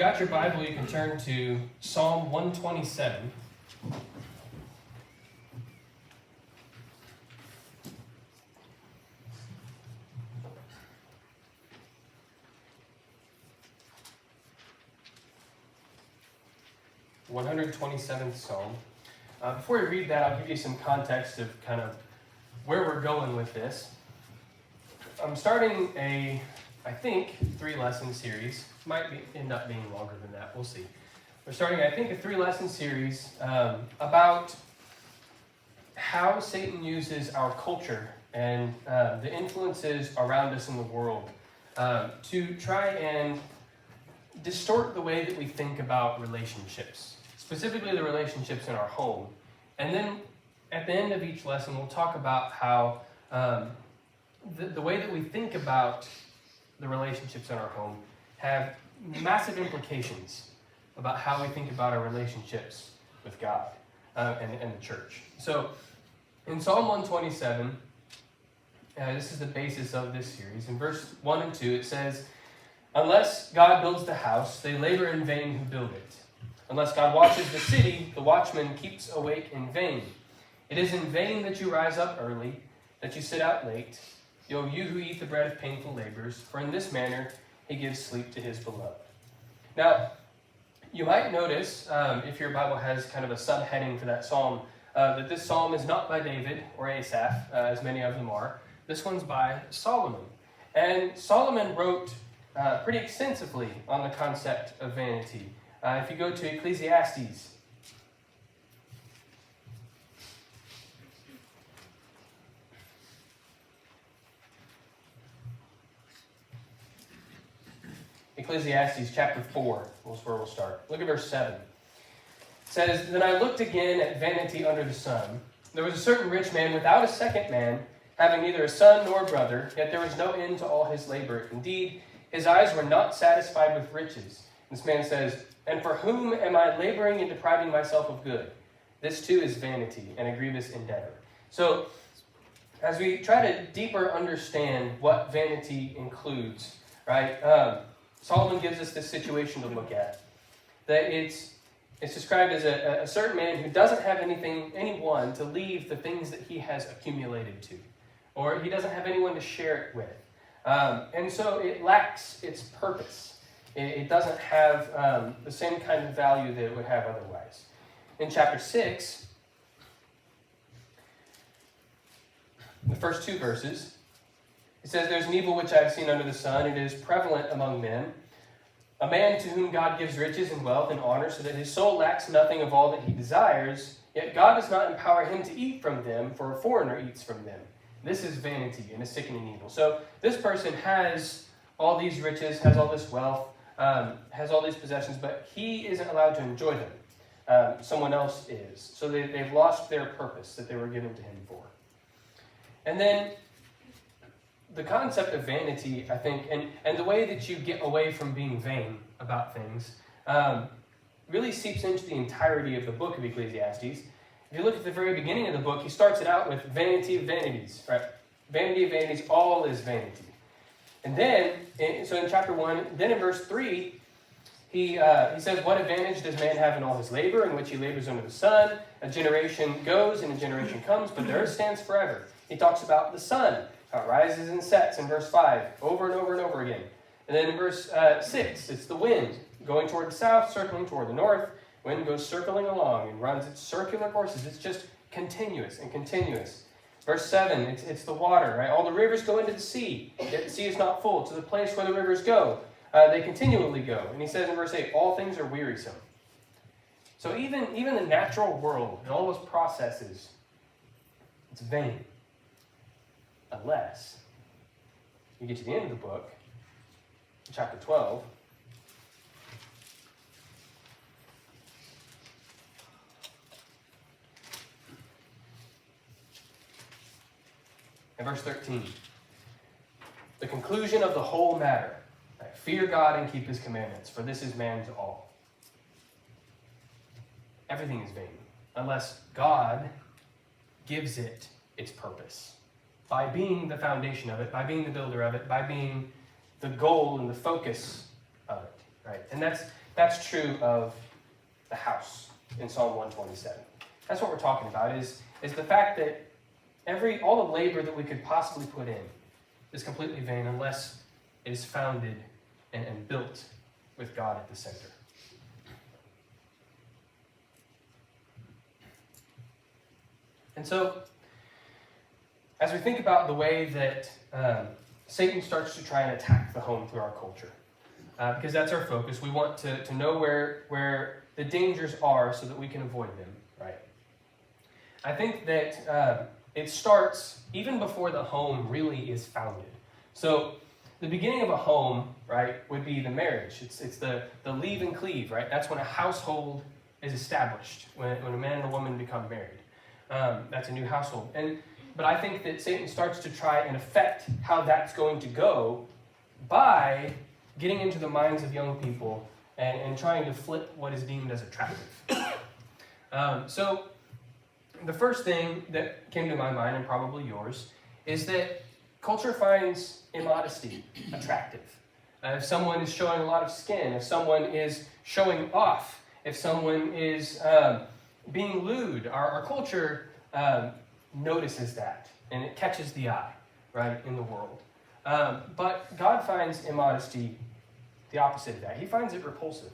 got your Bible, you can turn to Psalm 127. The 127th Psalm. Before we read that, I'll give you some context of kind of where we're going with this. I'm starting I think, 3-lesson series. Might end up being longer than that. We'll see. We're starting, I think, a 3-lesson series about how Satan uses our culture and the influences around us in the world to try and distort the way that we think about relationships, specifically the relationships in our home. And then at the end of each lesson, we'll talk about how the way that we think about the relationships in our home have massive implications about how we think about our relationships with God and the church. So in Psalm 127, this is the basis of this series. In verse 1 and 2, it says, "Unless God builds the house, they labor in vain who build it. Unless God watches the city, the watchman keeps awake in vain. It is in vain that you rise up early, that you sit out late, you who eat the bread of painful labors, for in this manner he gives sleep to his beloved." Now, you might notice, if your Bible has kind of a subheading for that psalm, that this psalm is not by David or Asaph, as many of them are. This one's by Solomon. And Solomon wrote pretty extensively on the concept of vanity. If you go to Ecclesiastes, chapter 4 is where we'll start. Look at verse 7. It says, "Then I looked again at vanity under the sun. There was a certain rich man without a second man, having neither a son nor a brother, yet there was no end to all his labor. Indeed, his eyes were not satisfied with riches." This man says, "And for whom am I laboring and depriving myself of good? This too is vanity and a grievous endeavor." So, as we try to deeper understand what vanity includes, right? Solomon gives us this situation to look at. That it's described as a certain man who doesn't have anyone to leave the things that he has accumulated to. Or he doesn't have anyone to share it with. And so it lacks its purpose. It doesn't have the same kind of value that it would have otherwise. In chapter 6, the first 2 verses, it says, "There's an evil which I have seen under the sun. It is prevalent among men. A man to whom God gives riches and wealth and honor, so that his soul lacks nothing of all that he desires. Yet God does not empower him to eat from them, for a foreigner eats from them. This is vanity and a sickening evil." So this person has all these riches, has all this wealth, has all these possessions, but he isn't allowed to enjoy them. Someone else is. So they've lost their purpose that they were given to him for. And then the concept of vanity, I think, and the way that you get away from being vain about things really seeps into the entirety of the book of Ecclesiastes. If you look at the very beginning of the book, he starts it out with vanity of vanities, right? Vanity of vanities, all is vanity. And then, so in chapter 1, then in verse 3, he says, "What advantage does man have in all his labor, in which he labors under the sun? A generation goes and a generation comes, but the earth stands forever." He talks about the sun, how it rises and sets in verse 5, over and over and over again. And then in verse 6, it's the wind going toward the south, circling toward the north. Wind goes circling along and runs its circular courses. It's just continuous and continuous. Verse 7, it's the water, right? "All the rivers go into the sea, yet the sea is not full. To the place where the rivers go, they continually go." And he says in verse 8, "All things are wearisome." So even the natural world and all those processes, it's vain. Unless you get to the end of the book, chapter 12, and verse 13. "The conclusion of the whole matter, right? Fear God and keep his commandments, for this is man's all." Everything is vain, unless God gives it its purpose. By being the foundation of it, by being the builder of it, by being the goal and the focus of it, right? And that's that's true of the house in Psalm 127. That's what we're talking about, is the fact that all the labor that we could possibly put in is completely vain unless it is founded and built with God at the center. And so, as we think about the way that Satan starts to try and attack the home through our culture, because that's our focus, we want to know where the dangers are so that we can avoid them, right? I think that it starts even before the home really is founded. So the beginning of a home, right, would be the marriage. It's the leave and cleave, right? That's when a household is established, when a man and a woman become married. That's a new household. But I think that Satan starts to try and affect how that's going to go by getting into the minds of young people and trying to flip what is deemed as attractive. So the first thing that came to my mind, and probably yours, is that culture finds immodesty attractive. If someone is showing a lot of skin, if someone is showing off, if someone is being lewd, our culture notices that, and it catches the eye, right, in the world. But God finds immodesty the opposite of that. He finds it repulsive.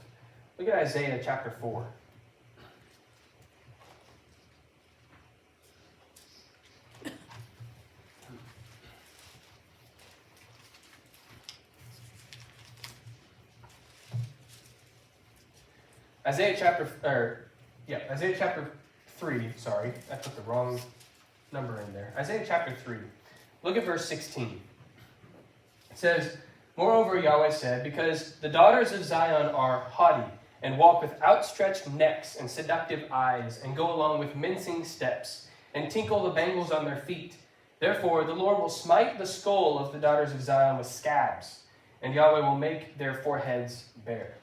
Look at Isaiah chapter 4. Isaiah chapter 3, sorry, I put the wrong number in there. Isaiah chapter 3. Look at verse 16. It says, "Moreover, Yahweh said, because the daughters of Zion are haughty, and walk with outstretched necks and seductive eyes, and go along with mincing steps, and tinkle the bangles on their feet. Therefore, the Lord will smite the skull of the daughters of Zion with scabs, and Yahweh will make their foreheads bare."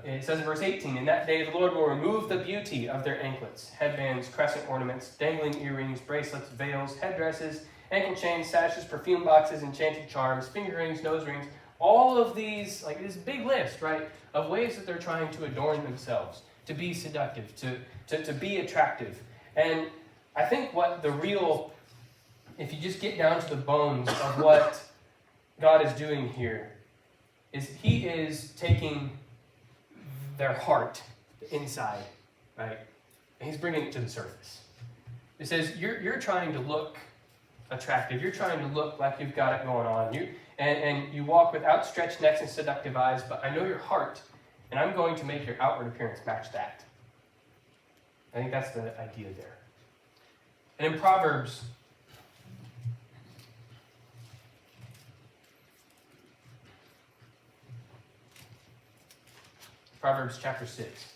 It says in verse 18, "In that day the Lord will remove the beauty of their anklets, headbands, crescent ornaments, dangling earrings, bracelets, veils, headdresses, ankle chains, sashes, perfume boxes, enchanted charms, finger rings, nose rings." All of these, like this big list, right, of ways that they're trying to adorn themselves, to be seductive, to be attractive. And I think what the real, if you just get down to the bones of what God is doing here, is He is taking their heart inside, right? And He's bringing it to the surface. It says, you're trying to look attractive. You're trying to look like you've got it going on. And you walk with outstretched necks and seductive eyes, but I know your heart, and I'm going to make your outward appearance match that. I think that's the idea there. And in Proverbs chapter 6.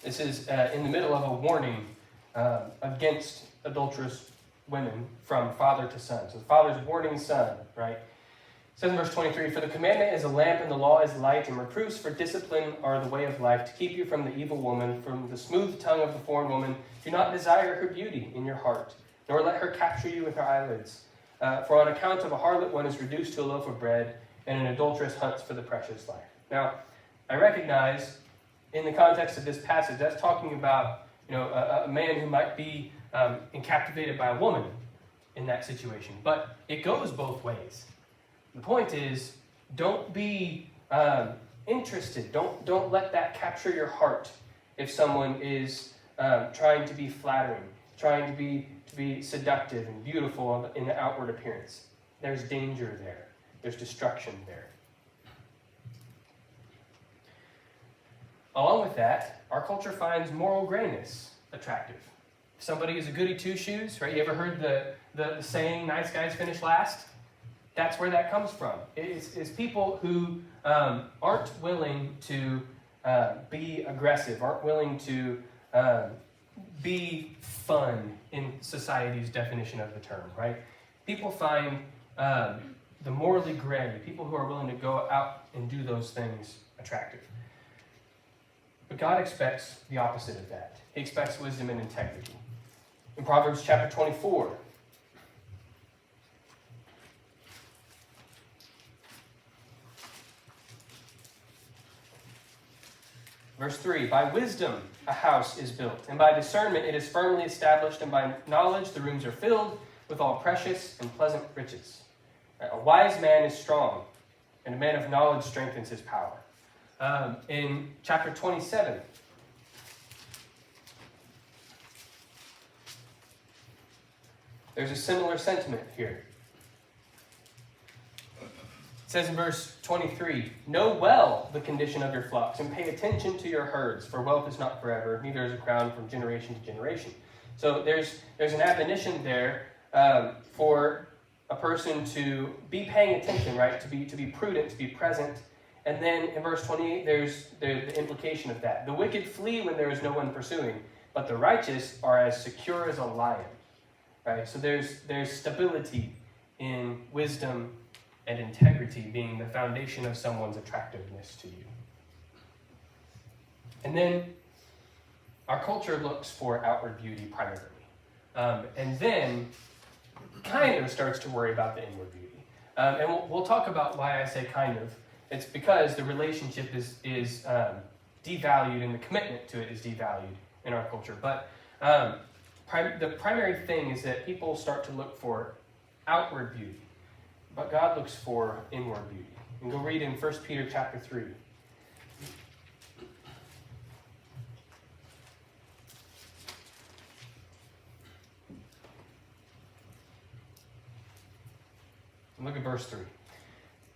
This is in the middle of a warning against adulterous women from father to son. So the father's warning son, right? It says in verse 23, "For the commandment is a lamp and the law is light, and reproofs for discipline are the way of life, to keep you from the evil woman, from the smooth tongue of the foreign woman. Do not desire her beauty in your heart, nor let her capture you with her eyelids. For on account of a harlot one is reduced to a loaf of bread, and an adulteress hunts for the precious life." Now, I recognize in the context of this passage, that's talking about a man who might be captivated by a woman in that situation. But it goes both ways. The point is, don't be interested. Don't let that capture your heart if someone is trying to be flattering, trying to be seductive and beautiful in the outward appearance. There's danger there. There's destruction there. Along with that, our culture finds moral grayness attractive. If somebody is a goody two-shoes, right? You ever heard the saying, "Nice guys finish last"? That's where that comes from. It's people who aren't willing to be aggressive, aren't willing to be fun in society's definition of the term, right? People find the morally gray, people who are willing to go out and do those things, attractive. But God expects the opposite of that. He expects wisdom and integrity. In Proverbs chapter 24, Verse 3, by wisdom a house is built, and by discernment it is firmly established, and by knowledge the rooms are filled with all precious and pleasant riches. A wise man is strong, and a man of knowledge strengthens his power. In chapter 27, there's a similar sentiment here. It says in verse 23, know well the condition of your flocks and pay attention to your herds, for wealth is not forever, neither is a crown from generation to generation. So there's an admonition there for a person to be paying attention, right? To be prudent, to be present. And then in verse 28, there's the implication of that. The wicked flee when there is no one pursuing, but the righteous are as secure as a lion, right? So there's stability in wisdom and integrity being the foundation of someone's attractiveness to you. And then our culture looks for outward beauty primarily. And then kind of starts to worry about the inward beauty. And we'll talk about why I say kind of. It's because the relationship is devalued and the commitment to it is devalued in our culture. But the primary thing is that people start to look for outward beauty. But God looks for inward beauty. And go read in 1 Peter chapter 3. And look at verse 3.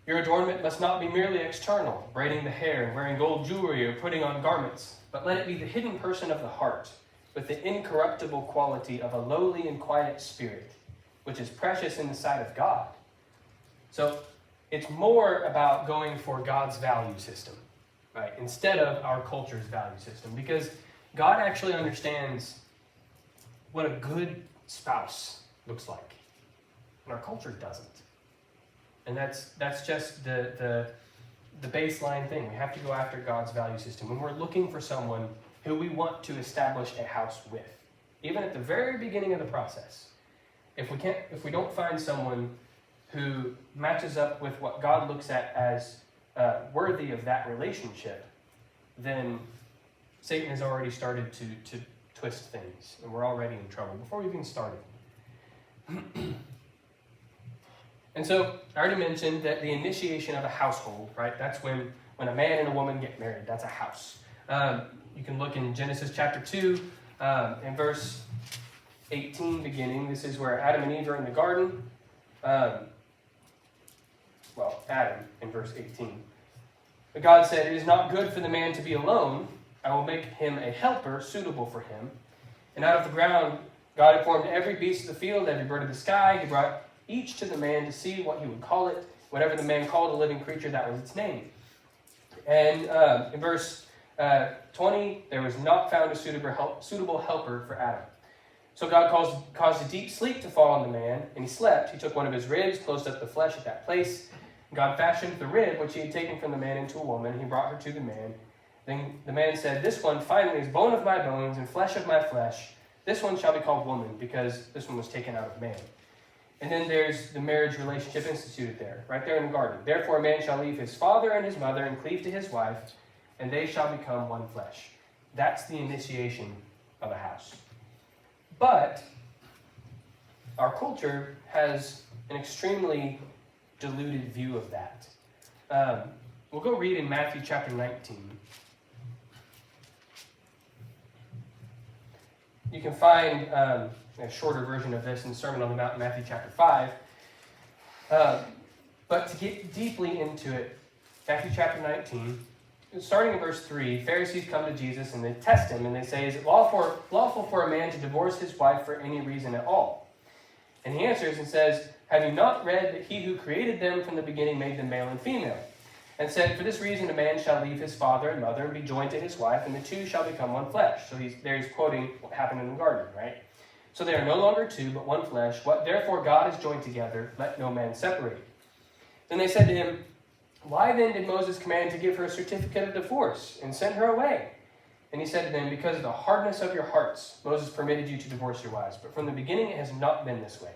Your adornment must not be merely external, braiding the hair and wearing gold jewelry or putting on garments, but let it be the hidden person of the heart, with the incorruptible quality of a lowly and quiet spirit, which is precious in the sight of God. So it's more about going for God's value system, right, instead of our culture's value system, because God actually understands what a good spouse looks like, and our culture doesn't. And that's just the baseline thing. We have to go after God's value system. When we're looking for someone who we want to establish a house with, even at the very beginning of the process, if we don't find someone who matches up with what God looks at as worthy of that relationship, then Satan has already started to twist things, and we're already in trouble before we even started. And so I already mentioned that the initiation of a household, right? That's when a man and a woman get married. That's a house. You can look in Genesis chapter 2, in verse 18 beginning. This is where Adam and Eve are in the garden. Adam in verse 18. But God said, it is not good for the man to be alone. I will make him a helper suitable for him. And out of the ground, God had formed every beast of the field, every bird of the sky. He brought each to the man to see what he would call it. Whatever the man called a living creature, that was its name. And in verse 20, there was not found a suitable helper for Adam. So God caused a deep sleep to fall on the man, and he slept. He took one of his ribs, closed up the flesh at that place. God fashioned the rib which he had taken from the man into a woman. He brought her to the man. Then the man said, this one finally is bone of my bones and flesh of my flesh. This one shall be called woman, because this one was taken out of man. And then there's the marriage relationship instituted there, right there in the garden. Therefore a man shall leave his father and his mother and cleave to his wife, and they shall become one flesh. That's the initiation of a house. But our culture has an extremely diluted view of that. We'll go read in Matthew chapter 19. You can find a shorter version of this in the Sermon on the Mount in Matthew chapter 5. But to get deeply into it, Matthew chapter 19, starting in verse 3, Pharisees come to Jesus and they test him and they say, is it lawful for a man to divorce his wife for any reason at all? And he answers and says, have you not read that he who created them from the beginning made them male and female? And said, for this reason a man shall leave his father and mother and be joined to his wife, and the two shall become one flesh. So he's quoting what happened in the garden, right? So they are no longer two, but one flesh. What therefore God has joined together, let no man separate. Then they said to him, why then did Moses command to give her a certificate of divorce and send her away? And he said to them, because of the hardness of your hearts, Moses permitted you to divorce your wives. But from the beginning it has not been this way.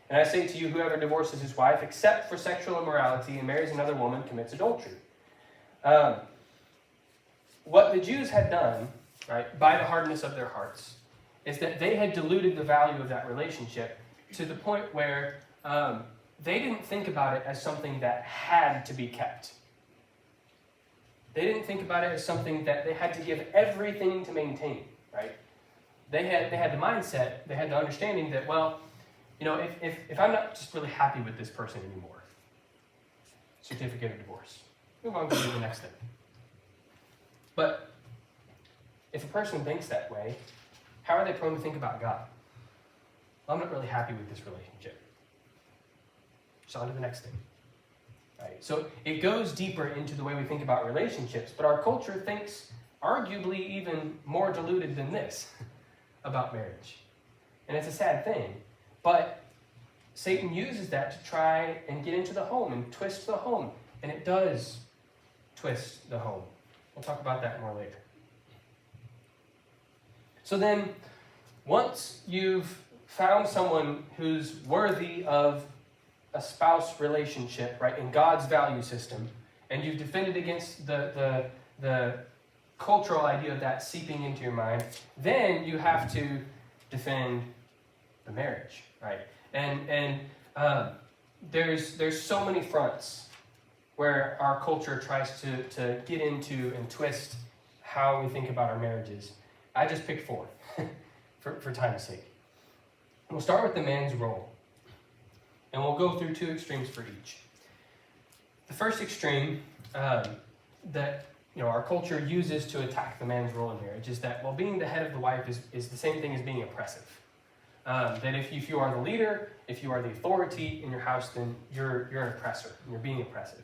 And I say to you, whoever divorces his wife, except for sexual immorality, and marries another woman, commits adultery. what the Jews had done, right, by the hardness of their hearts, is that they had diluted the value of that relationship to the point where they didn't think about it as something that had to be kept. They didn't think about it as something that they had to give everything to maintain, right? They had the mindset, they had the understanding that, well, if I'm not just really happy with this person anymore, certificate of divorce, move on to the next thing. But if a person thinks that way, how are they prone to think about God? Well, I'm not really happy with this relationship. So on to the next thing. Right? So it goes deeper into the way we think about relationships, but our culture thinks arguably even more diluted than this about marriage. And it's a sad thing. But Satan uses that to try and get into the home and twist the home. And it does twist the home. We'll talk about that more later. So then, once you've found someone who's worthy of a spouse relationship, right, in God's value system, and you've defended against the cultural idea of that seeping into your mind, then you have to defend the marriage, right? And there's so many fronts where our culture tries to get into and twist how we think about our marriages. I just picked 4 for time's sake. We'll start with the man's role. And we'll go through 2 extremes for each. The first extreme that our culture uses to attack the man's role in marriage is that, well, being the head of the wife is the same thing as being oppressive. That if you are the leader, if you are the authority in your house, then you're an oppressor, and you're being oppressive.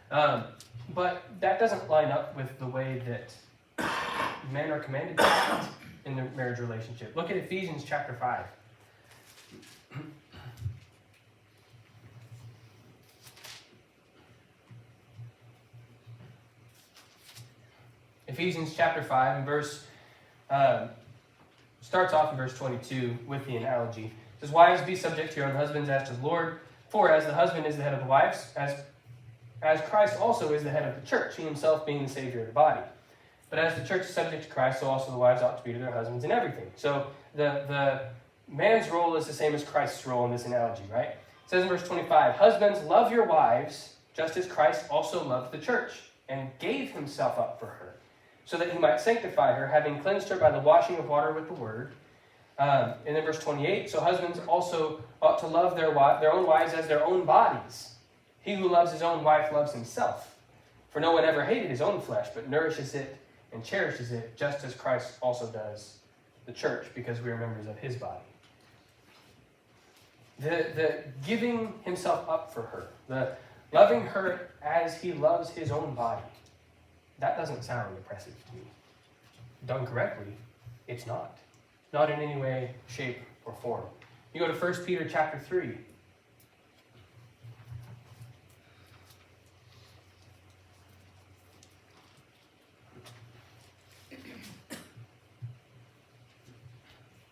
But that doesn't line up with the way that men are commanded to act in the marriage relationship. Look at Ephesians chapter 5. Ephesians chapter 5 and starts off in verse 22 with the analogy. It says, "Wives, be subject to your own husbands as to the Lord, for as the husband is the head of the wives, as Christ also is the head of the church, he himself being the Savior of the body. But as the church is subject to Christ, so also the wives ought to be to their husbands in everything." So the man's role is the same as Christ's role in this analogy, right? It says in verse 25, "Husbands, love your wives, just as Christ also loved the church, and gave himself up for her, so that he might sanctify her, having cleansed her by the washing of water with the word." And then verse 28, "So husbands also ought to love their own wives as their own bodies. He who loves his own wife loves himself. For no one ever hated his own flesh, but nourishes it and cherishes it, just as Christ also does the church, because we are members of his body." The giving himself up for her, the loving her as he loves his own body, that doesn't sound oppressive to me. Done correctly, it's not. Not in any way, shape, or form. You go to 1 Peter chapter 3.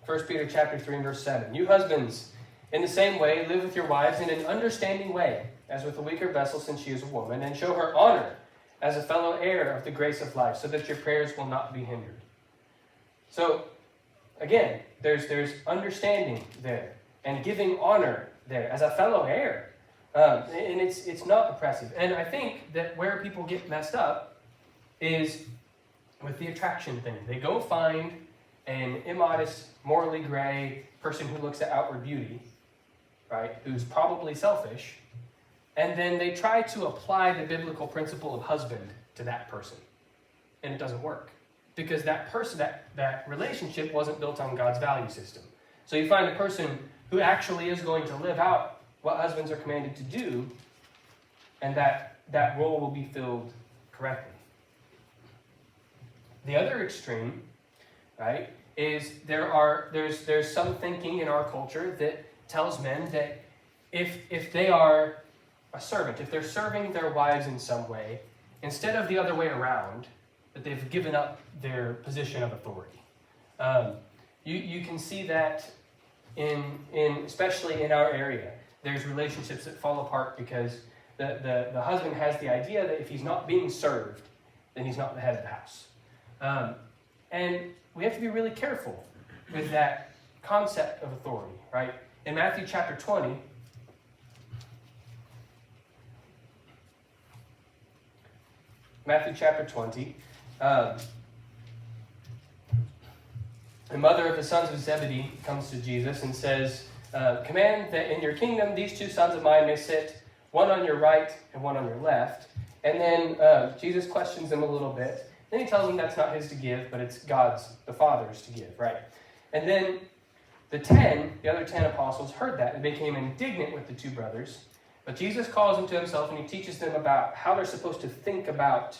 First Peter chapter 3 and verse 7. "You husbands, in the same way, live with your wives in an understanding way, as with a weaker vessel, since she is a woman, and show her honor as a fellow heir of the grace of life, so that your prayers will not be hindered." So, again, there's understanding there, and giving honor there as a fellow heir. And it's not oppressive. And I think that where people get messed up is with the attraction thing. They go find an immodest, morally gray person who looks at outward beauty, right, who's probably selfish, and then they try to apply the biblical principle of husband to that person. And it doesn't work. Because that person, that relationship wasn't built on God's value system. So you find a person who actually is going to live out what husbands are commanded to do, and that role will be filled correctly. The other extreme, right, is there's some thinking in our culture that tells men that if they are a servant, if they're serving their wives in some way, instead of the other way around, that they've given up their position of authority. You can see that in especially in our area. There's relationships that fall apart because the husband has the idea that if he's not being served, then he's not the head of the house. And we have to be really careful with that concept of authority, right? In Matthew chapter 20, the mother of the sons of Zebedee comes to Jesus and says, command that in your kingdom these two sons of mine may sit, one on your right and one on your left. And then Jesus questions them a little bit. Then he tells them that's not his to give, but it's God's, the Father's, to give, right? And then the other 10 apostles heard that and became indignant with the two brothers. But Jesus calls them to himself and he teaches them about how they're supposed to think about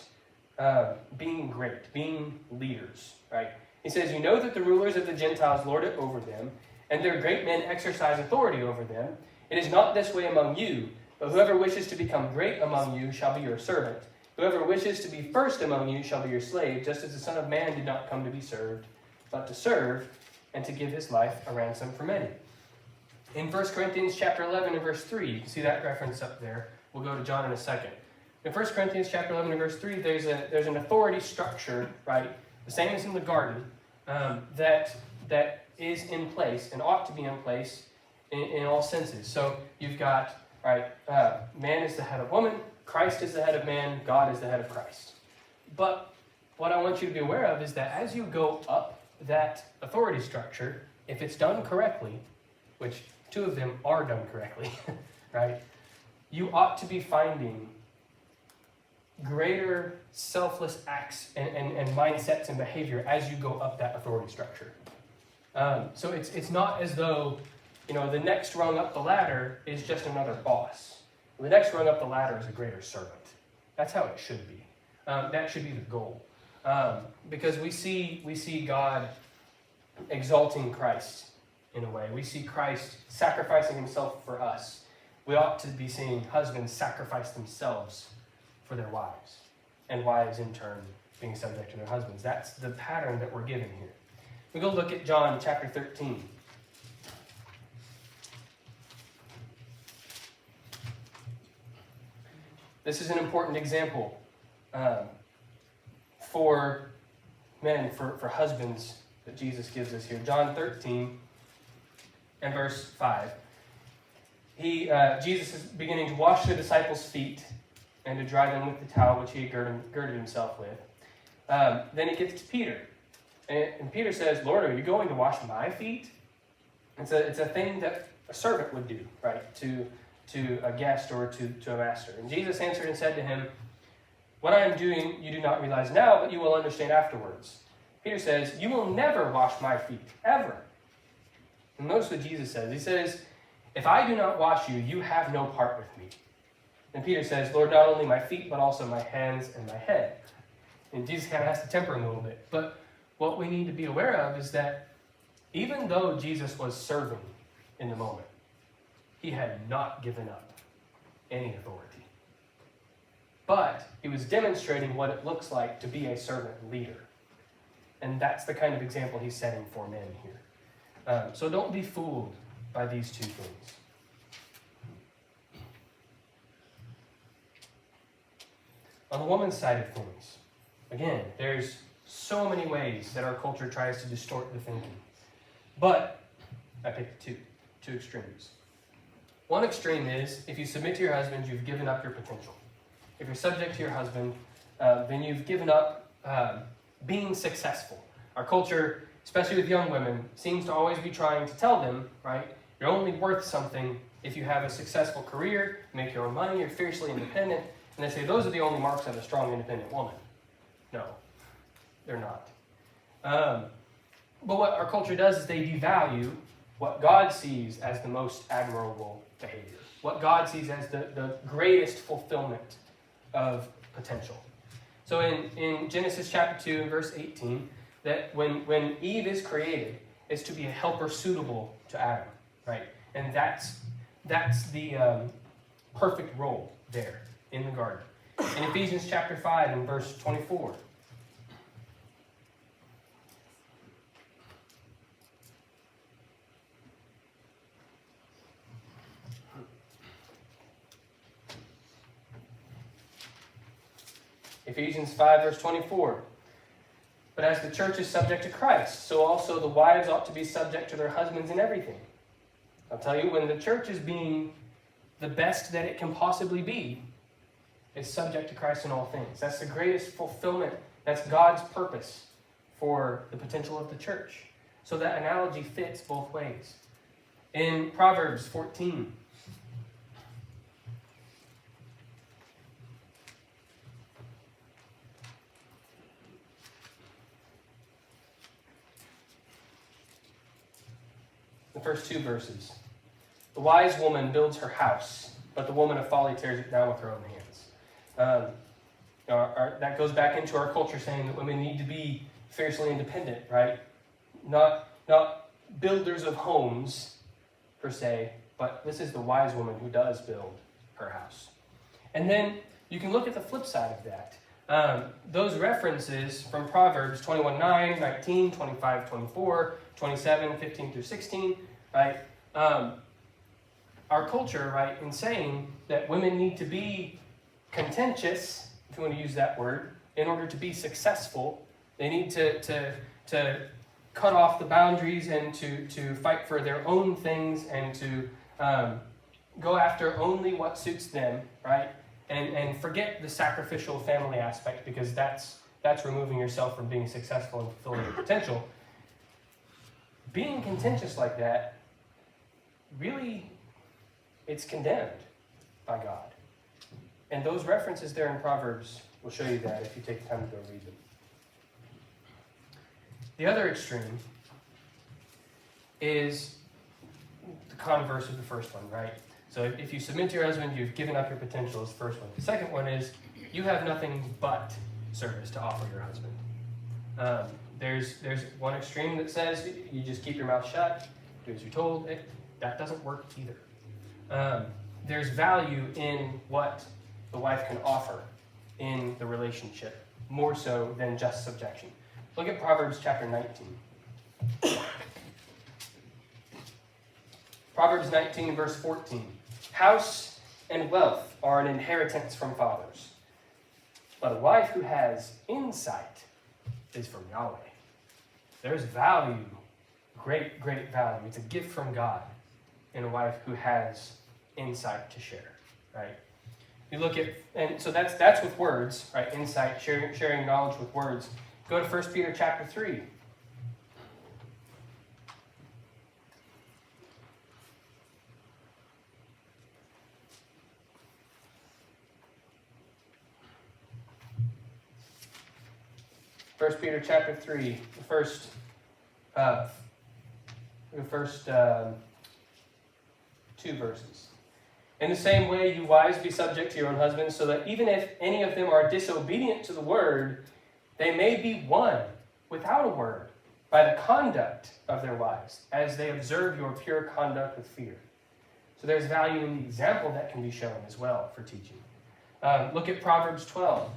being great, being leaders, right? He says, you know that the rulers of the Gentiles lord it over them, and their great men exercise authority over them. It is not this way among you, but whoever wishes to become great among you shall be your servant. Whoever wishes to be first among you shall be your slave, just as the Son of Man did not come to be served, but to serve, and to give his life a ransom for many. In 1 Corinthians chapter 11 and verse 3, you can see that reference up there. We'll go to John in a second. In 1 Corinthians chapter 11 and verse 3, there's an authority structure, right? The same as in the garden, that is in place and ought to be in place in all senses. So you've got, right, man is the head of woman, Christ is the head of man, God is the head of Christ. But what I want you to be aware of is that as you go up that authority structure, if it's done correctly, which two of them are done correctly, right, you ought to be finding greater selfless acts and mindsets and behavior as you go up that authority structure. So it's not as though, the next rung up the ladder is just another boss. The next rung up the ladder is a greater servant. That's how it should be. That should be the goal. Because we see God exalting Christ in a way. We see Christ sacrificing himself for us. We ought to be seeing husbands sacrifice themselves for their wives, and wives in turn being subject to their husbands. That's the pattern that we're given here. We go look at John chapter 13. This is an important example for men, for husbands that Jesus gives us here. John 13 and verse 5. Jesus is beginning to wash the disciples' feet and to dry them with the towel which he had girded himself with. Then he gets to Peter. And Peter says, Lord, are you going to wash my feet? It's a thing that a servant would do, right, to a guest or to a master. And Jesus answered and said to him, what I am doing you do not realize now, but you will understand afterwards. Peter says, you will never wash my feet, ever. And notice what Jesus says. He says, if I do not wash you, you have no part with me. And Peter says, Lord, not only my feet, but also my hands and my head. And Jesus kind of has to temper him a little bit. But what we need to be aware of is that even though Jesus was serving in the moment, he had not given up any authority. But he was demonstrating what it looks like to be a servant leader. And that's the kind of example he's setting for men here. So don't be fooled by these two things. On the woman's side of things, again, there's so many ways that our culture tries to distort the thinking. But I picked two extremes. One extreme is, if you submit to your husband, you've given up your potential. If you're subject to your husband, then you've given up being successful. Our culture, especially with young women, seems to always be trying to tell them, right, you're only worth something if you have a successful career, make your own money, you're fiercely independent. And they say those are the only marks of a strong, independent woman. No, they're not. But what our culture does is they devalue what God sees as the most admirable behavior, what God sees as the greatest fulfillment of potential. So in Genesis chapter 2 and verse 18, that when Eve is created, is to be a helper suitable to Adam, right? And that's the perfect role there in the garden. In Ephesians chapter 5 and verse 24. Ephesians 5 verse 24. But as the church is subject to Christ, so also the wives ought to be subject to their husbands in everything. I'll tell you, when the church is being the best that it can possibly be, it's subject to Christ in all things. That's the greatest fulfillment. That's God's purpose for the potential of the church. So that analogy fits both ways. In Proverbs 14, the first two verses. The wise woman builds her house, but the woman of folly tears it down with her own hands. That goes back into our culture saying that women need to be fiercely independent, right? Not builders of homes, per se, but this is the wise woman who does build her house. And then you can look at the flip side of that. Those references from Proverbs 21:9, 19, 25, 24, 27, 15 through 16, right? Our culture, right, in saying that women need to be contentious, if you want to use that word, in order to be successful. They need to cut off the boundaries and to fight for their own things and to go after only what suits them, right? And forget the sacrificial family aspect, because that's removing yourself from being successful and fulfilling your potential. Being contentious like that, really, it's condemned by God. And those references there in Proverbs will show you that if you take the time to go read them. The other extreme is the converse of the first one, right? So if you submit to your husband, you've given up your potential, is the first one. The second one is you have nothing but service to offer your husband. There's one extreme that says you just keep your mouth shut, do as you're told. That doesn't work either. There's value in what the wife can offer in the relationship, more so than just subjection. Look at Proverbs chapter 19. Proverbs 19, verse 14. House and wealth are an inheritance from fathers, but a wife who has insight is from Yahweh. There's value, great value. It's a gift from God in a wife who has insight to share, right? You look at, and so that's with words, right? Insight, sharing knowledge with words. Go to 1 Peter chapter 3. First Peter chapter 3, the first 2 verses. In the same way, you wives, be subject to your own husbands, so that even if any of them are disobedient to the word, they may be won without a word by the conduct of their wives, as they observe your pure conduct with fear. So there's value in the example that can be shown as well for teaching. Look at Proverbs 12.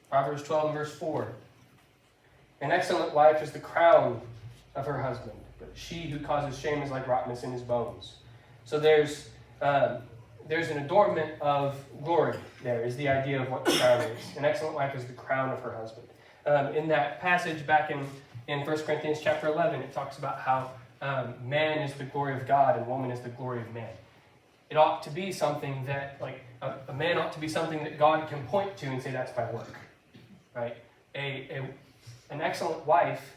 Proverbs 12 and verse 4. An excellent wife is the crown of her husband, but she who causes shame is like rottenness in his bones. So there's an adornment of glory. There is the idea of what the crown is. An excellent wife is the crown of her husband. In that passage back in 1 Corinthians chapter 11, it talks about how man is the glory of God and woman is the glory of man. It ought to be something that, like, a man ought to be something that God can point to and say, that's my work. Right? An excellent wife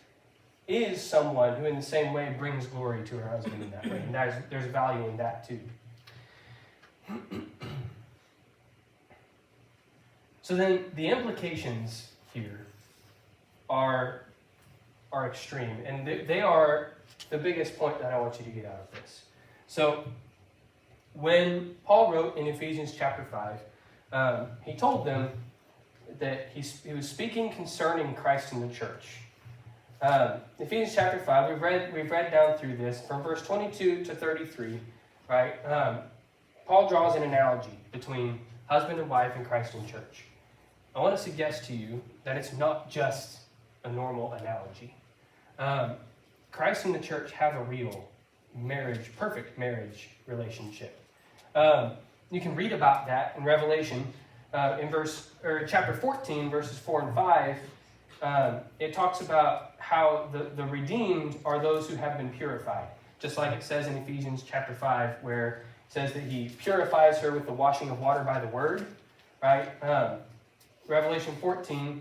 is someone who in the same way brings glory to her husband in that way. And there's value in that too. So then the implications here are extreme. And they are the biggest point that I want you to get out of this. So when Paul wrote in Ephesians chapter 5, he told them that he was speaking concerning Christ and the church. Ephesians chapter 5, we've read down through this from verse 22 to 33, right? Paul draws an analogy between husband and wife in Christ and church. I want to suggest to you that it's not just a normal analogy. Christ and the church have a real marriage, perfect marriage relationship. You can read about that in Revelation in chapter 14, verses 4 and 5. It talks about how the redeemed are those who have been purified. Just like it says in Ephesians chapter 5, where it says that he purifies her with the washing of water by the word. Right? Revelation 14,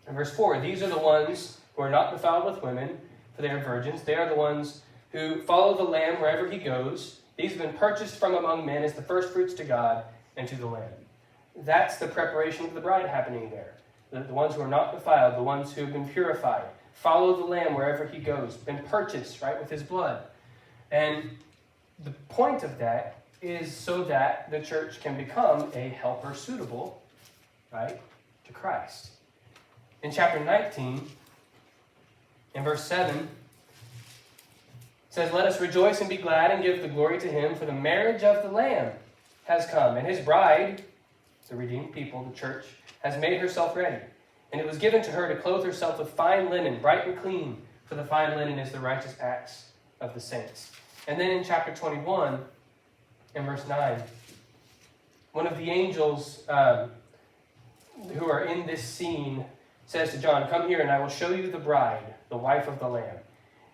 verse 4. These are the ones who are not defiled with women, for they are virgins. They are the ones who follow the Lamb wherever he goes. These have been purchased from among men as the first fruits to God and to the Lamb. That's the preparation of the bride happening there. The ones who are not defiled, the ones who have been purified, follow the Lamb wherever he goes, been purchased, right, with his blood. And the point of that is so that the church can become a helper suitable, right, to Christ. In chapter 19, in verse 7, it says, "Let us rejoice and be glad and give the glory to him, for the marriage of the Lamb has come, and his bride," the redeemed people, the church, "has made herself ready. And it was given to her to clothe herself with fine linen, bright and clean, for the fine linen is the righteous acts of the saints." And then in chapter 21, in verse 9, one of the angels who are in this scene says to John, "Come here and I will show you the bride, the wife of the Lamb."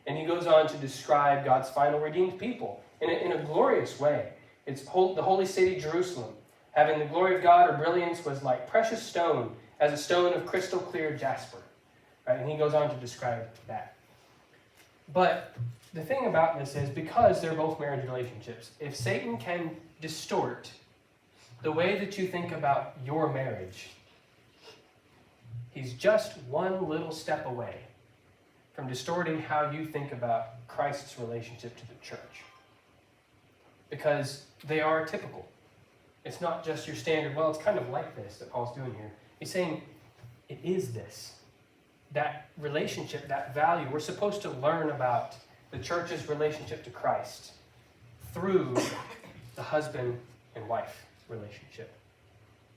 And he goes on to describe God's final redeemed people in a glorious way. It's the holy city, Jerusalem. Having the glory of God, her brilliance was like precious stone, as a stone of crystal clear jasper. Right? And he goes on to describe that. But the thing about this is, because they're both marriage relationships, if Satan can distort the way that you think about your marriage, he's just one little step away from distorting how you think about Christ's relationship to the church. Because they are typical. It's not just your standard, well, it's kind of like this that Paul's doing here. He's saying it is this. That relationship, that value. We're supposed to learn about the church's relationship to Christ through the husband and wife relationship.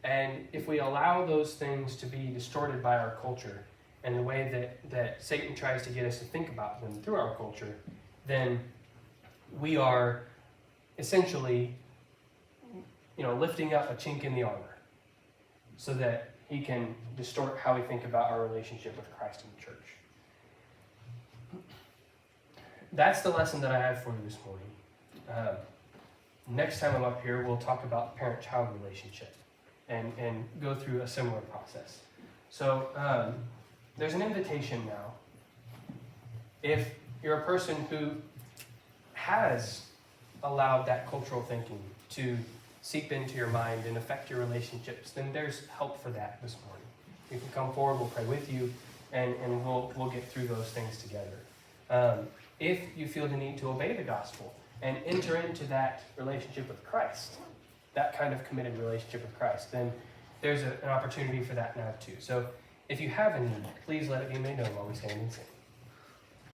And if we allow those things to be distorted by our culture and the way that Satan tries to get us to think about them through our culture, then we are essentially, lifting up a chink in the armor so that he can distort how we think about our relationship with Christ and the church. That's the lesson that I have for you this morning. Next time I'm up here, we'll talk about the parent-child relationship and go through a similar process. So there's an invitation now. If you're a person who has allowed that cultural thinking to seep into your mind and affect your relationships, then there's help for that this morning. You can come forward, we'll pray with you, and we'll get through those things together. If you feel the need to obey the gospel and enter into that relationship with Christ, that kind of committed relationship with Christ, then there's an opportunity for that now too. So if you have a need, please let it be made known while we stand and sing.